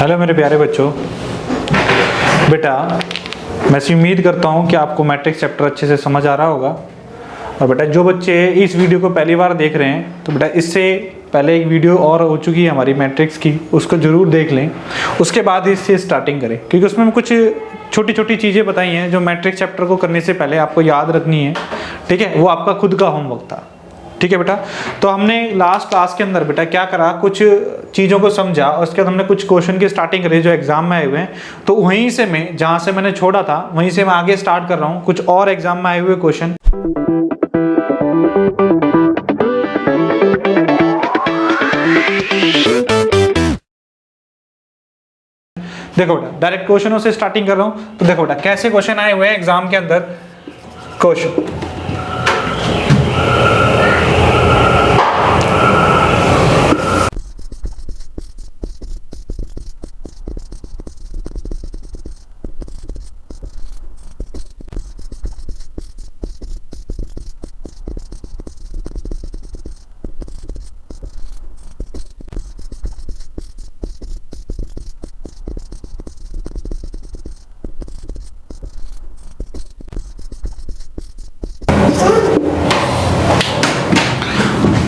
Hello मेरे प्यारे बच्चों। बेटा मैं उम्मीद करता हूँ कि आपको मैट्रिक्स चैप्टर अच्छे से समझ आ रहा होगा। और बेटा जो बच्चे इस वीडियो को पहली बार देख रहे हैं तो बेटा इससे पहले एक वीडियो और हो चुकी है हमारी मैट्रिक्स की, उसको ज़रूर देख लें। उसके बाद इससे स्टार्टिंग करें क्योंकि उसमें कुछ छोटी छोटी चीज़ें बताई हैं जो मैट्रिक्स चैप्टर को करने से पहले आपको याद रखनी है। ठीक है, वो आपका खुद का होमवर्क था। ठीक है बेटा, तो हमने लास्ट क्लास के अंदर बेटा क्या करा, कुछ चीज़ों को समझा और उसके बाद हमने कुछ क्वेश्चन की स्टार्टिंग करी जो एग्जाम में आए हुए हैं। तो वहीं से मैं जहाँ से मैंने छोड़ा था वहीं से मैं आगे स्टार्ट कर रहा हूँ कुछ और एग्जाम में आए हुए क्वेश्चन। देखो बेटा डायरेक्ट क्वेश्चनों से स्टार्टिंग कर रहा हूँ। तो देखो बेटा कैसे क्वेश्चन आए हुए हैं एग्जाम के अंदर। क्वेश्चन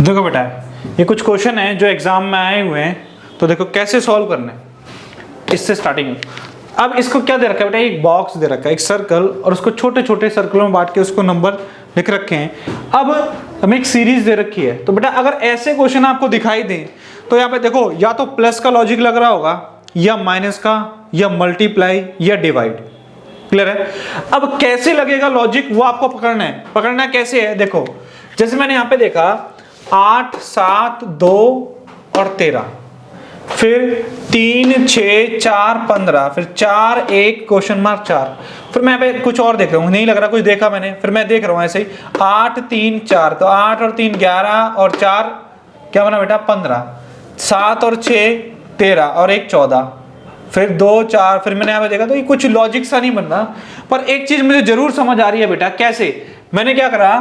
देखो बेटा ये कुछ क्वेश्चन है जो एग्जाम में आए हुए हैं। तो देखो कैसे सॉल्व करना है, इससे स्टार्टिंग। अब इसको क्या दे रखा है बेटा, एक बॉक्स दे रखा है, एक सर्कल, और उसको छोटे छोटे सर्कलों में बांट के उसको नंबर लिख रखे हैं। अब हमें एक सीरीज दे रखी है। तो बेटा अगर ऐसे क्वेश्चन आपको दिखाई दें तो यहाँ पे देखो या तो प्लस का लॉजिक लग रहा होगा या माइनस का या मल्टीप्लाई या डिवाइड। क्लियर है? अब कैसे लगेगा लॉजिक वो आपको पकड़ना है। पकड़ना कैसे है, देखो जैसे मैंने यहाँ पे देखा 8, 7, 2 और 13, फिर 3, 6, 4, 15, फिर 4, 1 क्वेश्चन मार्क 4। फिर मैं पे कुछ और देख रहा हूँ, नहीं लग रहा कुछ देखा मैंने, फिर मैं देख रहा हूँ ऐसे ही 8, 3, 4, तो 8 और 3 11 और 4 क्या बना बेटा 15, 7 और 6 13 और 1 14, फिर 2 4, फिर मैंने यहाँ पे देखा तो ये कुछ लॉजिक सा नहीं बन रहा। पर एक चीज मुझे जरूर समझ आ रही है बेटा, कैसे मैंने क्या करा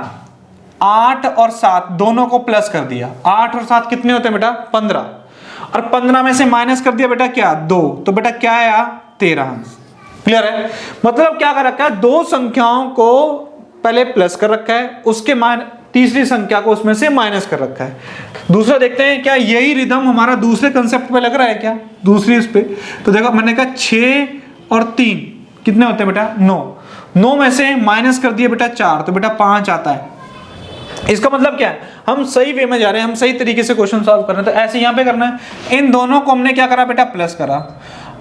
8 और 7 दोनों को प्लस कर दिया। 8 और 7 कितने होते हैं बेटा 15, और 15 में से माइनस कर दिया बेटा क्या 2, तो बेटा क्या आया 13। क्लियर है? मतलब क्या कर रखा है, दो संख्याओं को पहले प्लस कर रखा है, उसके तीसरी संख्या को उसमें से माइनस कर रखा है। दूसरा देखते हैं क्या यही रिदम हमारा दूसरे कंसेप्ट पे लग रहा है क्या, दूसरी इस पे। तो देखो मैंने कहा 6 और 3 कितने होते हैं बेटा 9, 9 में से माइनस कर दिया बेटा 4, तो बेटा 5 आता है। इसका मतलब क्या है, हम सही वे में जा रहे हैं, हम सही तरीके से क्वेश्चन सॉल्व कर रहे हैं। तो ऐसे यहाँ पे करना है, इन दोनों को हमने क्या करा बेटा प्लस करा,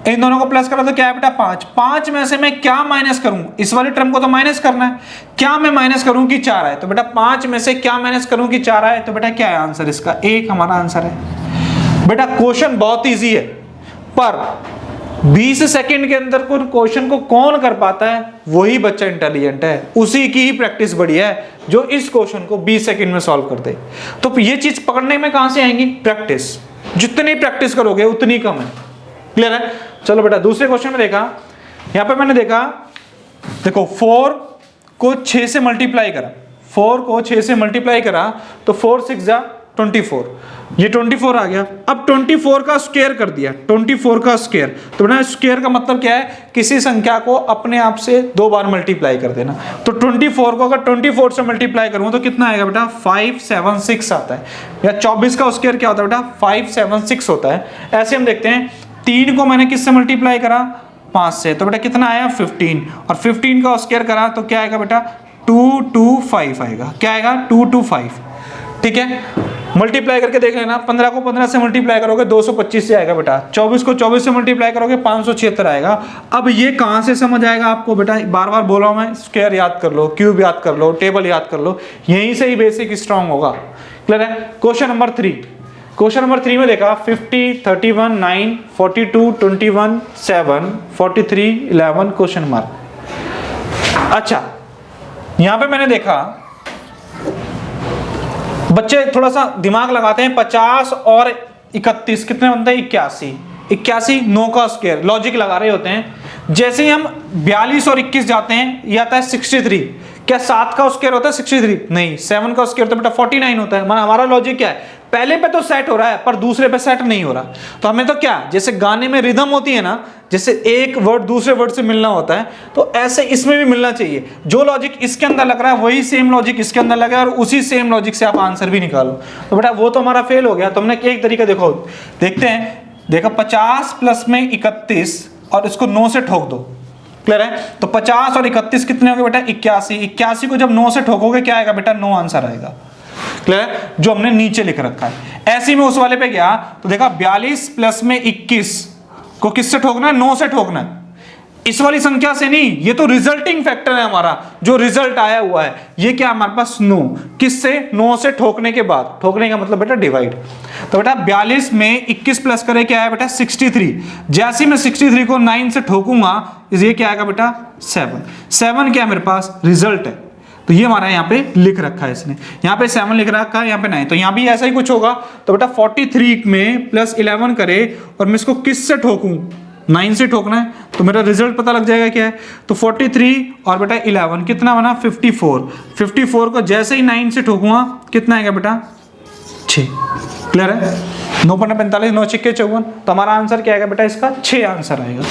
इन दोनों को प्लस करा तो क्या है बेटा 5। 5 में से मैं क्या माइनस करूं, इस वाले टर्म को तो माइनस करना है, क्या मैं माइनस करूं कि 4 आए, तो बेटा 5 में से क्या माइनस करूं कि 4 आए, तो बेटा क्या है आंसर इसका 1 हमारा आंसर है। बेटा क्वेश्चन बहुत ईजी है, पर 20 सेकंड के अंदर कोई क्वेश्चन को कौन कर पाता है वही बच्चा इंटेलिजेंट है, उसी की ही प्रैक्टिस बड़ी है जो इस क्वेश्चन को 20 सेकंड में सॉल्व कर दे। तो ये चीज पकड़ने में कहां से आएंगी, प्रैक्टिस। जितनी प्रैक्टिस करोगे उतनी कम है। क्लियर है? चलो बेटा दूसरे क्वेश्चन में देखा, यहां पे मैंने देखा देखो 4 को 6 से मल्टीप्लाई करा, 4 को 6 से मल्टीप्लाई करा तो 4 6 जा 24, ये 24 आ गया। अब 24 का स्क्वायर कर दिया, 24 का स्क्वायर, तो बेटा स्क्वायर का मतलब क्या है, किसी संख्या को अपने आप से 2 बार मल्टीप्लाई कर देना। तो 24 को अगर 24 से मल्टीप्लाई करूं तो कितना आएगा बेटा 576 आता है, या 24 का स्क्वायर क्या होता है बेटा 576 होता है। ऐसे हम देखते हैं 3 को मैंने किससे मल्टीप्लाई करा 5 से, तो बेटा कितना आया 15, और 15 का स्क्वायर करा तो क्या आएगा बेटा 225 आएगा। क्या आएगा 225। ठीक है, मल्टीप्लाई करके देख लेना, 15 को 15 से मल्टीप्लाई करोगे 225 से आएगा बेटा, 24 को 24 से मल्टीप्लाई करोगे 576 आएगा। अब ये कहां से समझ आएगा आपको बेटा, बार बार बोला हूं मैं, स्क्वायर याद कर लो, क्यूब याद कर लो, टेबल याद कर लो, यहीं से ही बेसिक स्ट्रांग होगा। क्लियर है? क्वेश्चन नंबर 3, क्वेश्चन नंबर 3 में देखा 50 31 9 42 21 7 43 11 क्वेश्चन मार्क। अच्छा यहां पे मैंने देखा बच्चे थोड़ा सा दिमाग लगाते हैं, 50 और 31 कितने बनते हैं 81, 81 9 का स्क्वायर, लॉजिक लगा रहे होते हैं। जैसे ही हम 42 और 21 जाते हैं ये आता है 63, क्या 7 का स्क्वायर होता है 63? नहीं, 7 का स्क्वायर तो बेटा 49 होता है। हमारा लॉजिक क्या है, पहले पे तो सेट हो रहा है पर दूसरे पे सेट नहीं हो रहा। तो हमें तो क्या, जैसे गाने में रिदम होती है ना, जैसे एक वर्ड दूसरे वर्ड से मिलना होता है, तो ऐसे इसमें भी मिलना चाहिए। जो लॉजिक इसके अंदर लग रहा है वही सेम लॉजिक इसके अंदर लगा और उसी सेम लॉजिक से आप आंसर भी निकालो। तो बेटा वो तो हमारा फेल हो गया। तो हमने एक तरीका देखो, देखते हैं, देखो 50 प्लस में 31 और इसको 9 से ठोक दो। क्लियर है? तो 50 और 31 कितने हो गए बेटा? 81। 81 को जब 9 से ठोकोगे क्या आएगा बेटा? 9 आंसर आएगा। क्लियर है? जो हमने नीचे लिख रखा है। ऐसे ही में उस वाले पे गया तो देखा 42 प्लस में 21 को किससे ठोकना है? 9 से ठोकना है। इस वाली संख्या से नहीं, ये तो रिजल्टिंग फैक्टर है हमारा, जो रिजल्ट आया हुआ है ये क्या हमारे पास 9, किससे? 9 से ठोकने के बाद। ठोकने का मतलब बेटा डिवाइड। तो बेटा 42 में 21 प्लस करे क्या है बेटा? 63। जैसे मैं 63 को 9 से ठोकूंगा ये क्या आएगा बेटा? 7 क्या मेरे पास? रिजल्ट है। तो ये हमारा यहाँ पे लिख रखा है इसने, यहाँ पे 7 लिख रखा है, यहाँ पे 9। तो यहाँ भी ऐसा ही कुछ होगा। तो बेटा 43 में प्लस 11 करे और मैं इसको किस से ठोकूं? 9 से ठोकना है, तो मेरा रिजल्ट पता लग जाएगा क्या है। तो 43 और बेटा 11 कितना बना? 54। 54 को जैसे ही 9 से ठोकूंगा कितना आएगा बेटा? 6। क्लियर है? 9 पंजे 45, 9 छक्के 54। तो हमारा आंसर क्या आएगा बेटा? इसका 6 आंसर आएगा।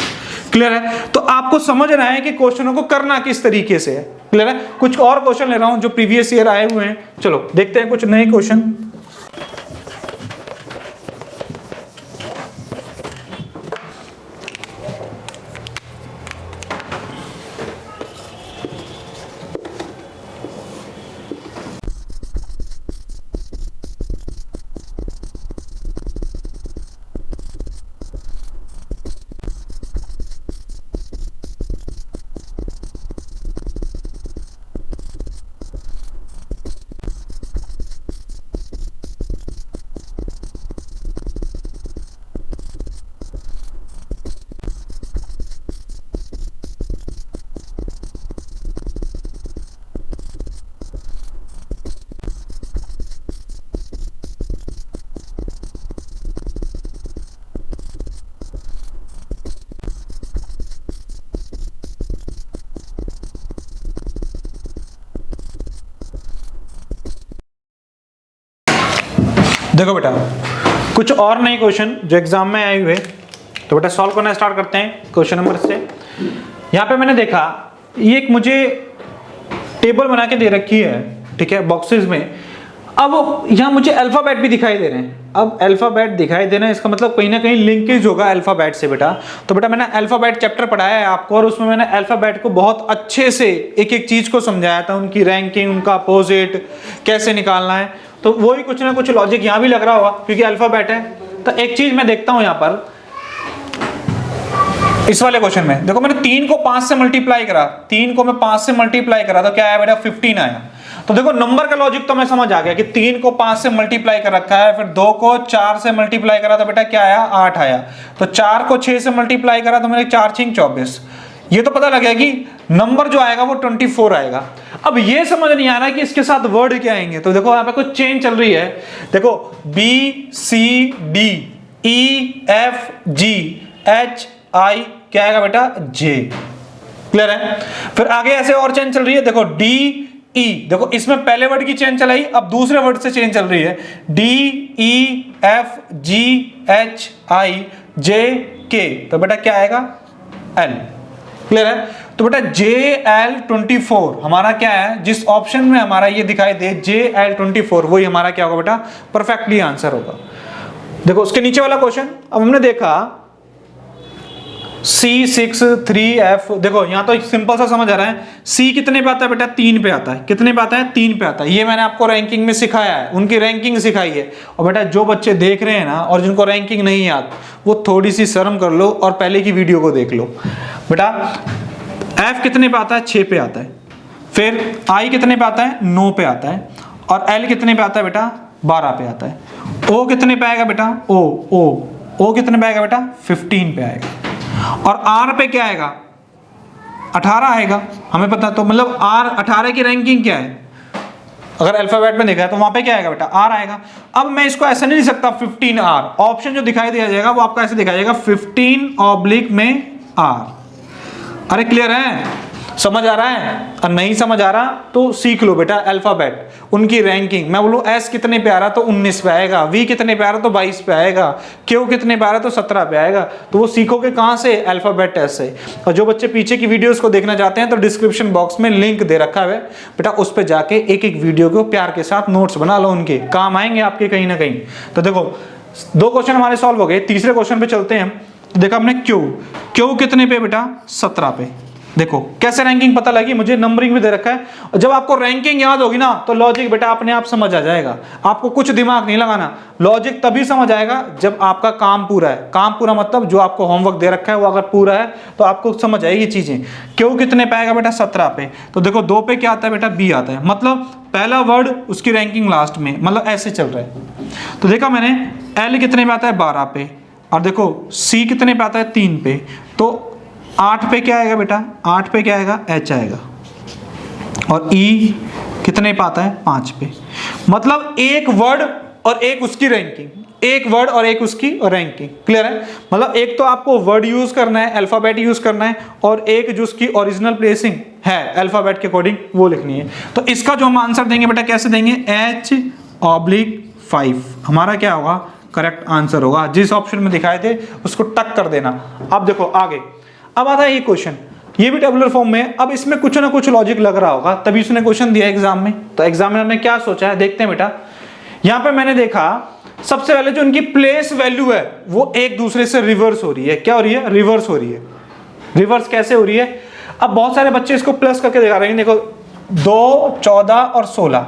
क्लियर है? तो आपको समझना है कि क्वेश्चनों को करना किस तरीके से है। क्लियर है? कुछ और क्वेश्चन ले रहा हूं जो प्रीवियस ईयर आए हुए हैं। चलो देखते हैं कुछ नए क्वेश्चन। देखो बेटा कुछ और नए क्वेश्चन जो एग्जाम में आए हुए, तो बेटा सॉल्व करना स्टार्ट करते हैं क्वेश्चन नंबर से। यहाँ पे मैंने देखा ये एक मुझे टेबल बना के दे रखी है, ठीक है, बॉक्सेस में। अब यहाँ मुझे अल्फाबेट भी दिखाई दे रहे हैं। अब अल्फाबेट दिखाई देना इसका मतलब कहीं ना कहीं लिंकेज होगा अल्फाबेट से बेटा। तो बेटा मैंने अल्फाबेट चैप्टर पढ़ाया है आपको और उसमें मैंने अल्फाबेट को बहुत अच्छे से एक एक चीज को समझाया था, उनकी रैंकिंग, उनका अपोजिट कैसे निकालना है। तो वही कुछ ना कुछ लॉजिक यहाँ भी लग रहा होगा क्योंकि अल्फाबेट है। तो एक चीज मैं देखता हूँ यहाँ पर इस वाले क्वेश्चन में, देखो मैंने 3 को 5 से मल्टीप्लाई करा, 3 को मैं 5 से मल्टीप्लाई करा तो क्या आया बेटा? 15 आया। तो देखो नंबर का लॉजिक तो मैं समझ आ गया कि 3 को 5 से मल्टीप्लाई कर रखा है, फिर 2 को 4 से मल्टीप्लाई करा तो बेटा क्या आया? 8 आया। तो 4 को 6 से मल्टीप्लाई करा तो मेरे 4 6 24। ये तो पता लग गया कि नंबर जो आएगा वो 24 आएगा। अब ये समझ नहीं आ रहा कि इसके साथ वर्ड क्या आएंगे। तो देखो यहाँ पे कुछ चेंज चल रही है। देखो BCD EFG HI क्या आएगा बेटा? J। क्लियर है? फिर आगे ऐसे और चेंज चल रही है। देखो DE, देखो इसमें पहले वर्ड की चेंज चलाई, अब दूसरे वर्ड से चेंज चल रही है। DEFGHIJK तो बेटा क्या आएगा? L। क्लियर है? तो बेटा JL24 हमारा क्या है? जिस ऑप्शन में हमारा ये दिखाई दे JL24 वही हमारा क्या होगा बेटा? परफेक्टली आंसर होगा। देखो उसके नीचे वाला क्वेश्चन, अब हमने देखा C63F। देखो यहाँ तो सिंपल सा समझ आ रहा है। C कितने पे आता है बेटा? 3 पे आता है। कितने पे आता है? 3 पे आता है। ये मैंने आपको रैंकिंग में सिखाया है, उनकी रैंकिंग सिखाई है। और बेटा जो बच्चे देख रहे हैं ना और जिनको रैंकिंग नहीं याद, वो थोड़ी सी शर्म कर लो और पहले की वीडियो को देख लो। बेटा F कितने पे आता है? 6 पे आता है। फिर I कितने पे आता है? 9 पे आता है। और L कितने पे आता है बेटा? 12 पे आता है। O कितने पे आएगा बेटा? O कितने पे आएगा बेटा? 15 पे आएगा। और R पे क्या आएगा? 18 आएगा, हमें पता। तो मतलब R 18 की रैंकिंग क्या है? अगर अल्फाबेट में देखा है तो वहां पे क्या आएगा बेटा? R आएगा। अब मैं इसको ऐसे नहीं लिख सकता 15R। ऑप्शन जो दिखाई दिया जाएगा वो आपका ऐसे दिखाई जाएगा 15 ऑब्लिक में R। अरे क्लियर है? समझ आ रहा है? और नहीं समझ आ रहा तो सीख लो बेटा अल्फाबेट, उनकी रैंकिंग। मैं बोलूँ एस कितने पे आ रहा तो 19 पे आएगा, वी कितने पे आ रहा तो 22 पे आएगा, क्यू कितने पे आ रहा तो 17 पे आएगा। तो वो सीखोगे कहाँ से? अल्फाबेट टेस्ट से। और जो बच्चे पीछे की वीडियोस को देखना चाहते हैं तो डिस्क्रिप्शन बॉक्स में लिंक दे रखा है बेटा, उस पर जाके एक एक वीडियो को प्यार के साथ नोट्स बना लो, उनके काम आएंगे आपके कहीं ना कहीं। तो देखो 2 क्वेश्चन हमारे सॉल्व हो गए, तीसरे क्वेश्चन पे चलते हैं। देखो हमने क्यू कितने पे बेटा? 17 पे। देखो कैसे रैंकिंग पता लगी मुझे, नंबरिंग भी दे रखा है। और जब आपको रैंकिंग याद होगी ना तो लॉजिक बेटा अपने आप समझ आ जाएगा, आपको कुछ दिमाग नहीं लगाना। लॉजिक तभी समझ आएगा जब आपका काम पूरा है। काम पूरा मतलब जो आपको होमवर्क दे रखा है वो अगर पूरा है तो आपको समझ आएगी चीजें। क्यों कितने पे आएगा बेटा? 17 पे। तो देखो 2 पे क्या आता है बेटा? बी आता है, मतलब पहला वर्ड उसकी रैंकिंग लास्ट में, मतलब ऐसे चल रहा है। तो देखा मैंने एल कितने पे आता है? 12 पे। और देखो सी कितने पे आता है? 3 पे। तो 8 पे क्या आएगा बेटा? 8 पे क्या आएगा? एच आएगा। और ई कितने पे आता है? 5 पे। मतलब एक वर्ड और एक उसकी रैंकिंग, एक वर्ड और एक उसकी रैंकिंग। क्लियर है? मतलब एक तो आपको वर्ड यूज करना है, अल्फाबेट यूज करना है, और एक जो उसकी ओरिजिनल प्लेसिंग है अल्फाबेट के अकॉर्डिंग वो लिखनी है। तो इसका जो हम आंसर देंगे बेटा कैसे देंगे? H/5 हमारा क्या होगा? करेक्ट आंसर होगा। जिस ऑप्शन में दिखाए थे उसको टक कर देना। अब देखो आगे, अब आता है ये क्वेश्चन, ये भी टेबुलर फॉर्म में। अब इसमें कुछ ना कुछ लॉजिक लग रहा होगा तभी उसने क्वेश्चन दिया एग्जाम में। तो एग्जामिनर ने क्या सोचा है देखते हैं बेटा। यहां पे मैंने देखा सबसे पहले जो उनकी प्लेस वैल्यू है वो एक दूसरे से रिवर्स हो रही है। क्या हो रही है? रिवर्स हो रही है। रिवर्स कैसे हो रही है? अब बहुत सारे बच्चे इसको प्लस करके दिखा रहे हैं। देखो 2, 14 और 16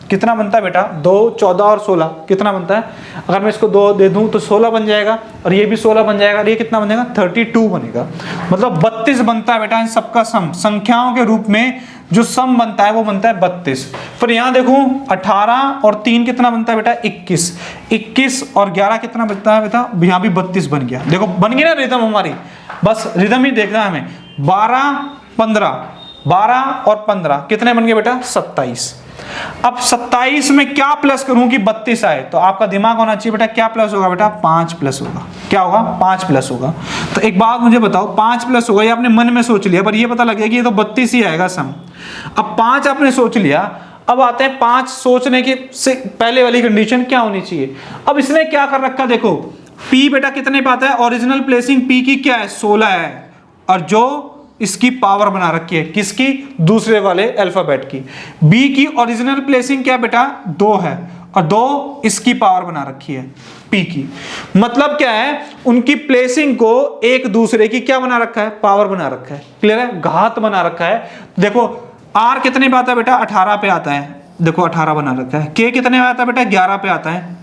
कितना बनता है बेटा? 2, 14 और 16 कितना बनता है? अगर मैं इसको 2 दे दूं तो 16 बन जाएगा, और ये भी 16 बन जाएगा, और ये कितना बनेगा? 32 बनेगा। मतलब 32 बनता है बेटा इन सबका सम। संख्याओं के रूप में जो सम बनता है वो बनता है 32। फिर यहाँ देखो 18 और 3 कितना बनता है बेटा? 21। 21 और 11 कितना बनता है बेटा? यहाँ भी 32 बन गया। देखो बन गई ना रिदम हमारी, बस रिदम ही देखना है हमें। 12, 15, 12 और 15 कितने बन गए बेटा? 27। अब 27 में क्या प्लस करूं कि 32 आए? तो आपका दिमाग होना चाहिए बेटा क्या प्लस होगा बेटा? 5 प्लस होगा। क्या होगा? 5 प्लस होगा। तो एक बात मुझे बताओ, 5 प्लस होगा, ये आपने मन में सोच लिया, पर ये पता लग गया कि ये तो 32 ही आएगा सम। अब 5 आपने सोच लिया, अब आते हैं 5 सोचने की से पहले वाली कंडीशन क्या होनी चाहिए। अब इसने क्या कर रखा देखो, P बेटा कितने पे आता है? ओरिजिनल प्लेसिंग P की क्या है? 16 है, और जो इसकी पावर बना रखी है किसकी? दूसरे वाले अल्फाबेट की। B की ओरिजिनल प्लेसिंग क्या बेटा? 2 है, और 2 इसकी पावर बना रखी है P की। मतलब क्या है? उनकी प्लेसिंग को एक दूसरे की क्या बना रखा है? पावर बना रखा है। क्लियर है? घात बना रखा है। देखो R कितने पे आता है बेटा? 18 पे आता है। देखो 18 बना रखा है। K कितने पे आता है बेटा? 11 पे आता है।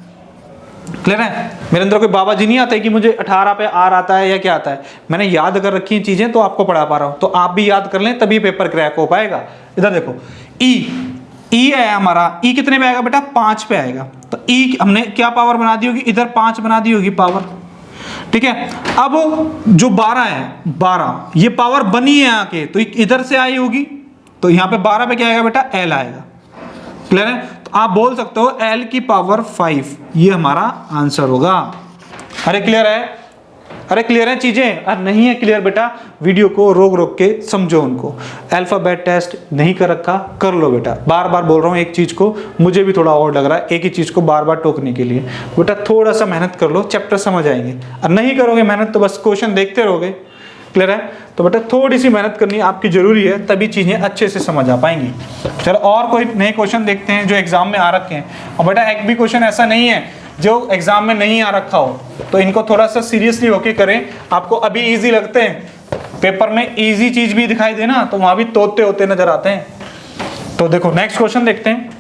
क्लियर है? मेरे अंदर कोई बाबा जी नहीं आता है कि मुझे 18 पे आर आता है या क्या आता है। मैंने याद कर रखी चीजें तो आपको पढ़ा पा रहा हूं, तो आप भी याद कर लें तभी पेपर क्रैक हो पाएगा। इधर देखो ई है हमारा। ई कितने पे आएगा बेटा? 5 पे आएगा। तो ई हमने क्या पावर बना दी होगी? इधर 5 बना दी होगी पावर। ठीक है? अब जो 12 है, 12 ये पावर बनी है आके, तो इधर से आई होगी, तो यहां पे 12 पे क्या आएगा बेटा? एल आएगा। क्लियर है? तो आप बोल सकते हो L की पावर 5, ये हमारा आंसर होगा। अरे क्लियर है? अरे क्लियर है चीजें? अरे नहीं है क्लियर बेटा, वीडियो को रोक रोक के समझो उनको। अल्फाबेट टेस्ट नहीं कर रखा, कर लो बेटा। बार बार बोल रहा हूँ एक चीज को, मुझे भी थोड़ा और लग रहा है एक ही चीज को बार बार टोकने के लिए। बेटा थोड़ा सा मेहनत कर लो, चैप्टर समझ आएंगे। और नहीं करोगे मेहनत तो बस क्वेश्चन देखते रहोगे। क्लियर है? तो बेटा थोड़ी सी मेहनत करनी आपकी जरूरी है, तभी चीजें अच्छे से समझ आ पाएंगी। चलो और कोई नए क्वेश्चन देखते हैं जो एग्जाम में आ रखे हैं। और बेटा एक भी क्वेश्चन ऐसा नहीं है जो एग्जाम में नहीं आ रखा हो, तो इनको थोड़ा सा सीरियसली होके करें। आपको अभी इजी लगते हैं, पेपर में इजी चीज भी दिखाई देना तो वहां भी तोते होते नजर आते हैं। तो देखो नेक्स्ट क्वेश्चन देखते हैं।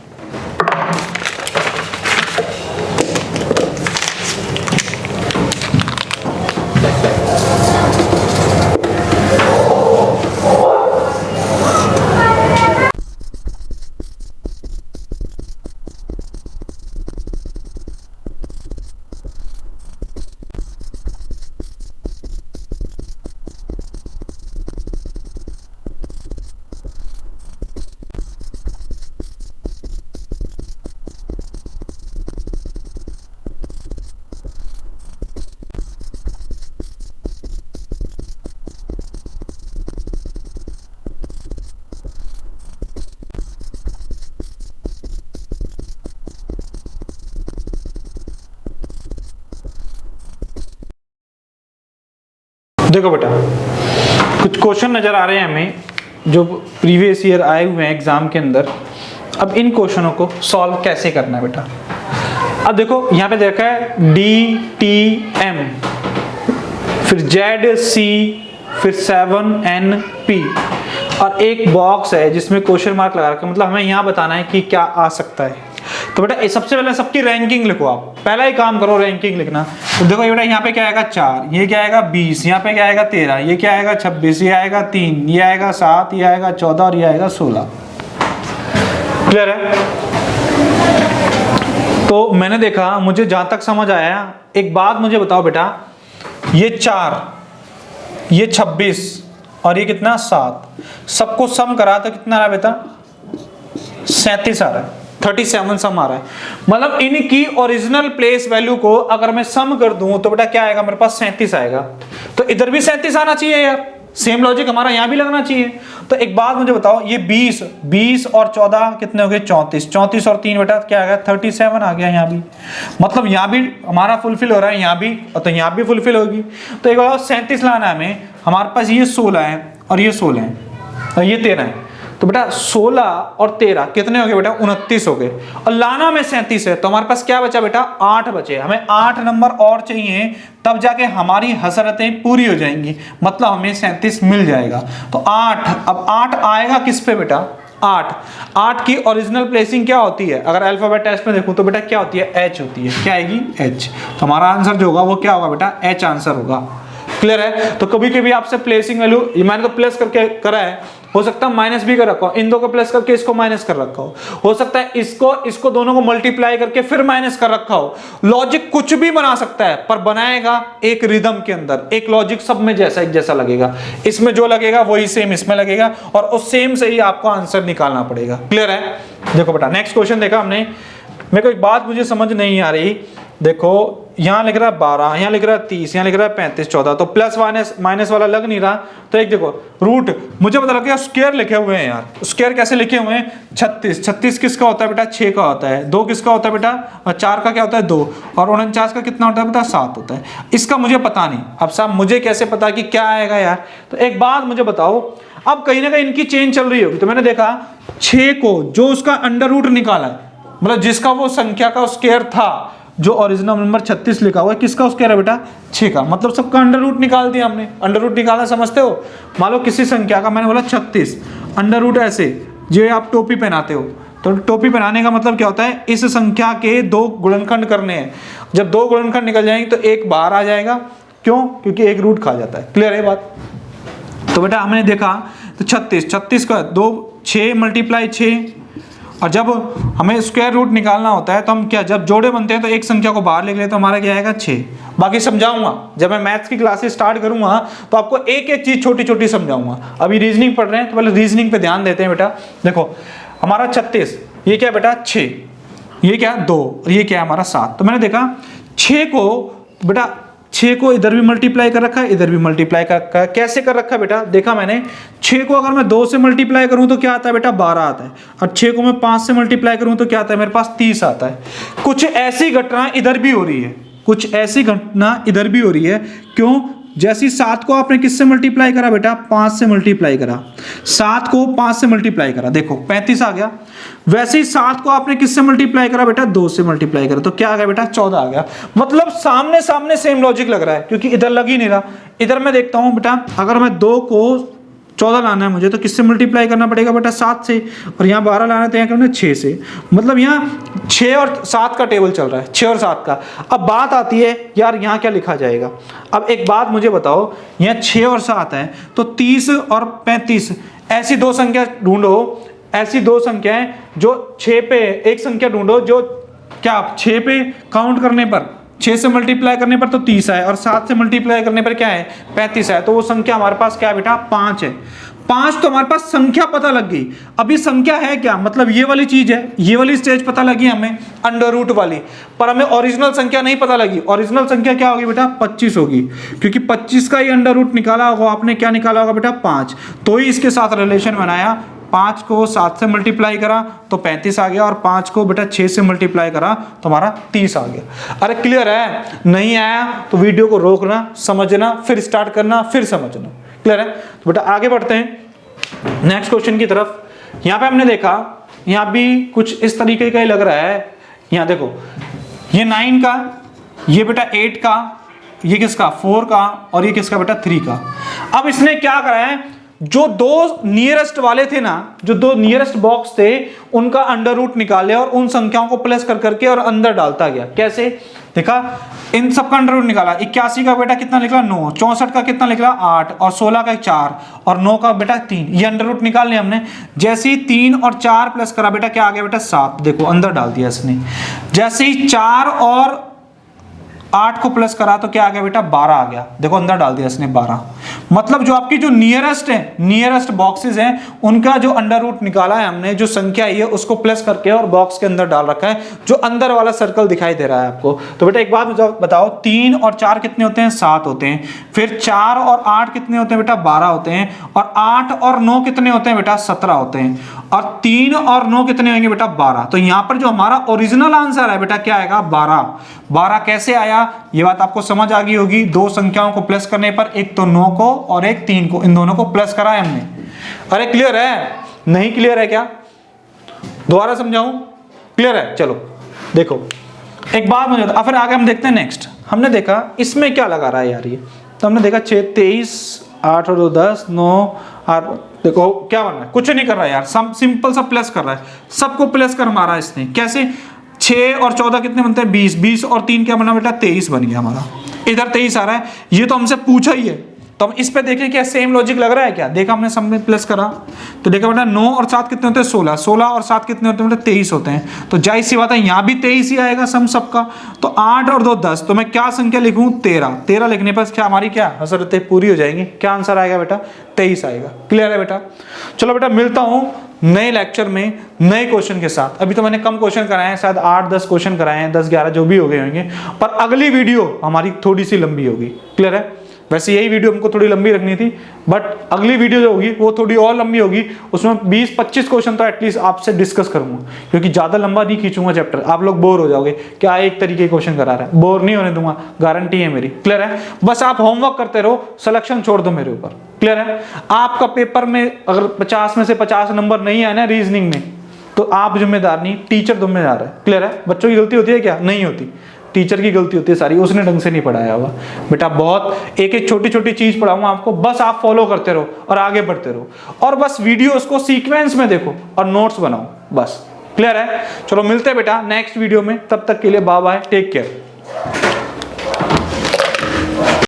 देखो बेटा, कुछ क्वेश्चन नजर आ रहे हैं हमें जो प्रीवियस ईयर आए हुए हैं एग्जाम के अंदर। अब इन क्वेश्चनों को सॉल्व कैसे करना है बेटा। अब देखो यहाँ पे देखा है DTM, फिर ZC, फिर 7NP और एक बॉक्स है जिसमें क्वेश्चन मार्क लगा रखा है, मतलब हमें यहाँ बताना है कि क्या आ सकता है। तो बेटा सबसे पहले सबकी रैंकिंग लिखो, आप पहला ही काम करो रैंकिंग लिखना। तो देखो बेटा यहाँ पे क्या आएगा 4, ये क्या आएगा 20, यहाँ पे क्या आएगा 13, ये क्या आएगा 26, ये आएगा 3, ये आएगा 7, ये आएगा 14 और ये आएगा 16। क्लियर है। तो मैंने देखा, मुझे जहां तक समझ आया, एक बात मुझे बताओ बेटा, ये 4, ये 26 और ये कितना 7, सबको सम करा तो कितना आ रहा है बेटा 37 आ रहा है, 37 सम आ रहा है। मतलब इनकी ओरिजिनल प्लेस वैल्यू को अगर मैं सम कर दूं तो बेटा क्या आएगा मेरे पास 37 आएगा। तो इधर भी 37 आना चाहिए यार, सेम लॉजिक हमारा यहाँ भी लगना चाहिए। तो एक बात मुझे बताओ, ये 20 और 14 कितने हो गए 34, 34 और 3 बेटा क्या आ गया 37 आ गया यहाँ भी। मतलब यहाँ भी हमारा फुलफिल हो रहा है, यहाँ भी, तो यहाँ भी फुलफिल होगी। तो एक बार 37 लाना है हमें, हमारे पास ये 16 है और ये 16 है और ये 13 है। तो बेटा 16 और 13 कितने हो गए बेटा 29 हो गए, और लाना में 37 है। तो हमारे पास क्या बचा बेटा 8 बचे। हमें 8 नंबर और चाहिए, तब जाके हमारी हसरतें पूरी हो जाएंगी, मतलब हमें 37 मिल जाएगा। तो 8, अब 8 आएगा किस पे बेटा 8 की ओरिजिनल प्लेसिंग क्या होती है, अगर अल्फाबेट टेस्ट में देखूं तो बेटा क्या होती है H होती है। क्या आएगी H। तो हमारा आंसर जो होगा वो क्या होगा बेटा H आंसर होगा। क्लियर है। तो कभी कभी आपसे प्लेसिंग वैल्यू, ये मैंने तो प्लस करके करा है, हो सकता है माइनस भी कर रखा हो, इन दो को प्लस करके इसको माइनस कर रखा हो सकता है इसको दोनों को मल्टीप्लाई करके फिर माइनस कर रखा हो। लॉजिक कुछ भी बना सकता है, पर बनाएगा एक रिदम के अंदर, एक लॉजिक सब में एक जैसा लगेगा। इसमें जो लगेगा वही सेम इसमें लगेगा, और उस सेम से ही आपको आंसर निकालना पड़ेगा। क्लियर है। देखो बेटा नेक्स्ट क्वेश्चन देखा हमने, मेरे को एक बात मुझे समझ नहीं आ रही। देखो यहाँ लिख रहा है 12, यहाँ लिख रहा है 30, यहाँ लिख रहा है 35, 14, तो प्लस माइनस वाला लग नहीं रहा। तो एक देखो रूट मुझे पता लग गया, स्क्वायर लिखे हुए हैं यार। स्क्वायर कैसे लिखे हुए हैं 36 किसका होता है बेटा 6 का होता है, 2 किसका होता है बेटा, और 4 का क्या होता है 2, और 49 का कितना होता है बेटा 7 होता है। इसका मुझे पता नहीं, अब साहब मुझे कैसे पता कि क्या आएगा यार। तो एक बात मुझे बताओ, अब कहीं ना कहीं इनकी चेंज चल रही होगी। तो मैंने देखा 6 को जो उसका अंडर रूट निकाला है, मतलब जिसका वो संख्या का स्क्वायर था, जो ओरिजिनल नंबर 36 लिखा हुआ है, किसका स्क्वायर है बेटा 6 का, मतलब सबका अंडर रूट निकाल दिया हमने। अंडर रूट निकालना समझते हो, मान लो किसी संख्या का मैंने बोला 36, अंडर रूट ऐसे जो आप टोपी पहनाते हो, तो टोपी पहनाने का मतलब क्या होता है, इस संख्या के 2 गुणनखंड करने हैं। जब 2 गुणनखंड निकल जाएंगे तो एक बाहर आ जाएगा, क्यों, क्योंकि एक रूट खा जाता है। क्लियर है बात। तो बेटा हमने देखा तो 36 का 2 6 मल्टीप्लाई 6, और जब हमें स्क्वायर रूट निकालना होता है तो हम क्या, जब जोड़े बनते हैं तो एक संख्या को बाहर लिख लेते हैं, तो हमारा क्या आएगा 6। बाकी समझाऊंगा जब मैं मैथ्स की क्लासेस स्टार्ट करूंगा, तो आपको एक एक चीज छोटी छोटी समझाऊंगा। अभी रीजनिंग पढ़ रहे हैं तो पहले रीजनिंग पे ध्यान देते हैं बेटा। देखो हमारा 36, ये क्या बेटा 6, ये क्या 2, और ये क्या है हमारा 7। तो मैंने देखा 6 को बेटा 6 को इधर भी मल्टीप्लाई कर रखा है, इधर भी मल्टीप्लाई कर रखा है। कैसे कर रखा है बेटा, देखा मैंने 6 को अगर मैं 2 से मल्टीप्लाई करूं तो क्या आता है बेटा 12 आता है, और 6 को मैं 5 से मल्टीप्लाई करूं तो क्या आता है मेरे पास 30 आता है। कुछ ऐसी घटना इधर भी हो रही है, कुछ ऐसी घटना इधर भी हो रही है। क्यों, जैसी 7 को आपने किससे मल्टीप्लाई करा बेटा 5 से मल्टीप्लाई करा, 7 को 5 से मल्टीप्लाई करा, देखो 35 आ गया। वैसे ही 7 को आपने किससे मल्टीप्लाई करा बेटा 2 से मल्टीप्लाई करा, तो क्या आ गया बेटा 14 आ गया। मतलब सामने सामने सेम लॉजिक लग रहा है, क्योंकि इधर लग ही नहीं रहा। इधर मैं देखता हूं बेटा, अगर मैं 2 को 14 लाना है मुझे, तो किससे मल्टीप्लाई करना पड़ेगा बेटा 7 से, और यहाँ 12 लाना है तो यहाँ करना 6 से। मतलब यहाँ 6 और 7 का टेबल चल रहा है, 6 और 7 का। अब बात आती है यार यहाँ क्या लिखा जाएगा। अब एक बात मुझे बताओ, यहाँ 6 और 7 है, तो 30 और 35 ऐसी 2 संख्या ढूंढो, ऐसी 2 संख्याएं जो 6 पे, एक संख्या ढूंढो जो क्या 6 पे काउंट करने पर, 6 से मल्टीप्लाई करने पर तो 30 है, और 7 से मल्टीप्लाई करने पर क्या है 35 है। तो वो संख्या हमारे पास क्या है बेटा 5 है। 5 तो हमारे पास संख्या पता लग गई। अभी संख्या है क्या, मतलब ये वाली चीज है, ये वाली स्टेज पता लगी हमें अंडर रूट वाली, पर हमें ओरिजिनल संख्या नहीं पता लगी। ओरिजिनल संख्या क्या होगी बेटा 25 होगी, क्योंकि 25 का ही अंडर रूट निकाला होगा आपने, क्या निकाला होगा बेटा 5, तो ही इसके साथ रिलेशन बनाया 5 को 7 से मल्टीप्लाई करा तो 35 आ गया, और 5 को बेटा 6 से मल्टीप्लाई करा तो हमारा 30 आ गया। अरे क्लियर है? नहीं आया तो वीडियो को रोकना, समझना, फिर स्टार्ट करना, फिर समझना। क्लियर है? तो बेटा आगे बढ़ते हैं नेक्स्ट क्वेश्चन की तरफ। यहाँ पे हमने देखा, यहाँ भी कुछ इस तरीके का ही लग रहा है। यहाँ देखो, ये 9 का, ये बेटा 8 का, ये किसका 4 का, और ये किसका बेटा 3 का। अब इसने क्या करा है, जो दो नियरेस्ट वाले थे ना, जो दो नियरेस्ट बॉक्स थे, उनका अंडर रूट निकाले और उन संख्याओं को प्लस कर करके और अंदर डालता गया। कैसे देखा, इन सबका अंडर रूट निकाला। 81 का बेटा कितना निकला 9, 64 का कितना निकला 8, और 16 का 4, और 9 का बेटा 3। ये अंडर रूट निकाल लिया हमने। जैसे ही 3 और 4 प्लस करा बेटा क्या आ गया बेटा 7। देखो अंदर डाल दिया इसने। जैसे ही 4 और 8 को प्लस करा तो क्या आ गया बेटा 12 आ गया। देखो अंदर डाल दिया इसने 12। मतलब जो आपकी जो नियरेस्ट है, नियरेस्ट बॉक्सेस हैं, उनका जो अंडर रूट निकाला है हमने, जो संख्या है उसको प्लस करके और बॉक्स के अंदर डाल रखा है, जो अंदर वाला सर्कल दिखाई दे रहा है आपको। तो बेटा एक बात बताओ, 3 और 4 कितने होते हैं 7 होते हैं। फिर 4 और 8 कितने होते हैं बेटा 12 होते हैं। और 8 और 9 कितने होते हैं बेटा 17 होते हैं। और 3 और 9 कितने होंगे बेटा 12। तो यहां पर जो हमारा ओरिजिनल आंसर है बेटा क्या आएगा 12। 12 कैसे आया, ये बात आपको समझ आ गई होगी। दो संख्याओं को प्लस करने पर, एक तो 9 को और एक 3 को, इन दोनों को प्लस करा है हमने। अरे क्लियर है? नहीं क्लियर है क्या? दोबारा समझाऊं? क्लियर है? चलो देखो एक बात मुझे अब फिर आगे हम देखते हैं नेक्स्ट। हमने देखा इसमें क्या लगा रहा है यार, ये तो हमने देखा 6 23 8 और 2 10 9 8। देखो क्या बन रहा है, कुछ नहीं कर रहा है यार, सिंपल सा प्लस कर रहा है। सबको प्लस कर मारा इसने। कैसे? 6 और 14 कितने बनते हैं 20, 20 और 3 क्या बना बेटा 23 बन गया हमारा। इधर 23 आ रहा है, ये तो हमसे पूछा ही है। तो हम इस पे देखें क्या सेम लॉजिक लग रहा है क्या। देखा हमने सब में प्लस करा तो देखा बेटा 9 और 7 कितने होते हैं 16, 16 और 7 कितने होते हैं बेटा 23 होते हैं। तो जाहिर सी बात है यहाँ भी 23 ही आएगा सम सबका। तो 8 और 2 10, तो मैं क्या संख्या लिखूं 13। 13 लिखने पर क्या हमारी क्या हसरतें पूरी हो जाएंगी। क्या आंसर आएगा बेटा 23 आएगा। क्लियर है बेटा? चलो बेटा मिलता हूं नए लेक्चर में नए क्वेश्चन के साथ। अभी तो मैंने कम क्वेश्चन कराए हैं, शायद 8-10 क्वेश्चन कराए हैं, 10-11 जो भी हो गए होंगे। पर अगली वीडियो हमारी थोड़ी सी लंबी होगी। क्लियर है? वैसे यही वीडियो हमको थोड़ी लंबी रखनी थी, बट अगली वीडियो जो होगी वो थोड़ी और लंबी होगी। उसमें 20-25 क्वेश्चन तो एटलीस्ट आपसे डिस्कस करूंगा, क्योंकि ज्यादा लंबा नहीं खींचूंगा चैप्टर। आप लोग बोर हो जाओगे, क्या एक तरीके के क्वेश्चन करा रहा है। बोर नहीं होने दूंगा, गारंटी है मेरी। क्लियर है? बस आप होमवर्क करते रहो, सिलेक्शन छोड़ दो मेरे ऊपर। क्लियर है? आपका पेपर में अगर 50 में से 50 नंबर नहीं आए ना रीजनिंग में, तो आप जिम्मेदार नहीं, टीचर जिम्मेदार है। क्लियर है? बच्चों की गलती होती है क्या? नहीं होती। टीचर की गलती होती है सारी, उसने ढंग से नहीं पढ़ाया हुआ। बेटा बहुत एक एक छोटी छोटी चीज पढ़ाऊंगा आपको, बस आप फॉलो करते रहो और आगे बढ़ते रहो। और बस वीडियोस को सीक्वेंस में देखो और नोट्स बनाओ बस। क्लियर है? चलो मिलते हैं बेटा नेक्स्ट वीडियो में। तब तक के लिए बाय बाय, टेक केयर।